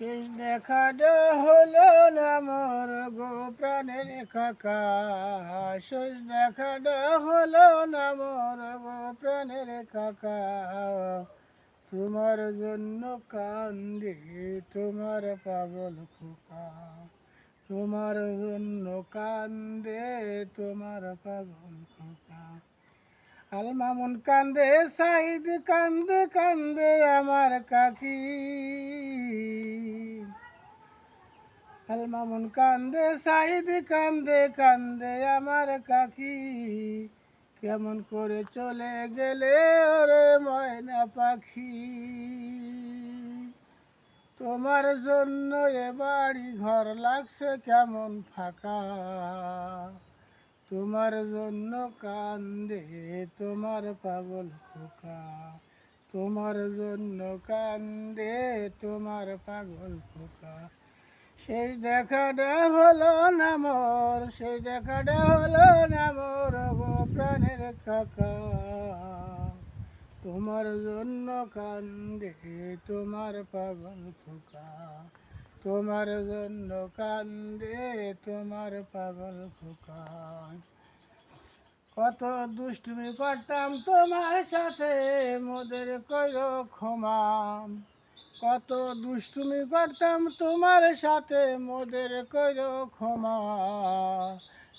শেষ দেখাটা হলো না মোর গো প্রাণের কাকা। শেষ দেখাটা হলো না মোর গো প্রাণের কাকা। তোমার জন্য কান্দে তোমার পাগল খোকা। তোমার জন্য কান্দে তোমার পাগল খোকা। আল মামুন কান্দে সাইদ কান্দে কান্দে আমার কাকি। আল মামুন কান্দে সাইদ কান্দে কান্দে আমার কাকি। কেমন করে চলে গেলে ওরে ময়না পাখি। তোমার জন্য এ বাড়ি ঘর লাগছে কেমন ফাঁকা। তোমার জন্য কান্দে তোমার পাগল খোকা। তোমার জন্য কান্দে তোমার পাগল খোকা। সেই দেখাটা হলো না মোর, সেই দেখাটা হলো না মোর গো প্রাণের কাকা। তোমার জন্য কান্দে তোমার পাগল খোকা। তোমার জন্য কান্দে তোমার পাগল খোকা। কত দুষ্টুমি করতাম তোমার সাথে মোদের কইরো ক্ষমা। কত দুষ্টুমি করতাম তোমার সাথে মোদের কইরো ক্ষমা।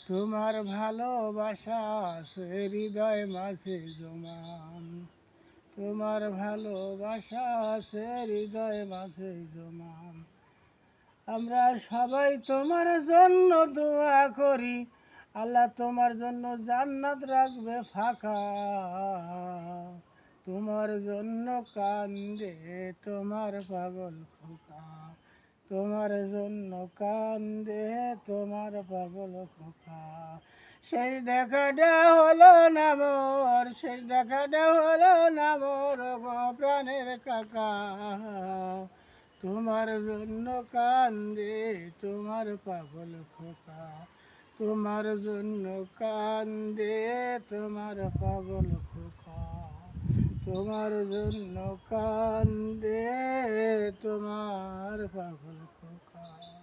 তোমার ভালোবাসা আছে হৃদয় মাঝে জমা। তোমার ভালোবাসা আছে হৃদয় মাঝে জমা। আমরা সবাই তোমার জন্য দোয়া করি, আল্লাহ তোমার জন্য জান্নাত রাখবে ফাঁকা। তোমার জন্য কান্দে তোমার পাগল খোকা। তোমার জন্য কান্দে তোমার পাগল খোকা। সেই দেখাটা হলো না মোর, সেই দেখাটা হলো না মোর গো প্রাণের কাকা। তোমার জন্য কান্দে তোমার পাগল খোকা। তোমার জন্য কান্দে তোমার পাগল খোকা। তোমার জন্য কান্দে তোমার পাগল খোকা।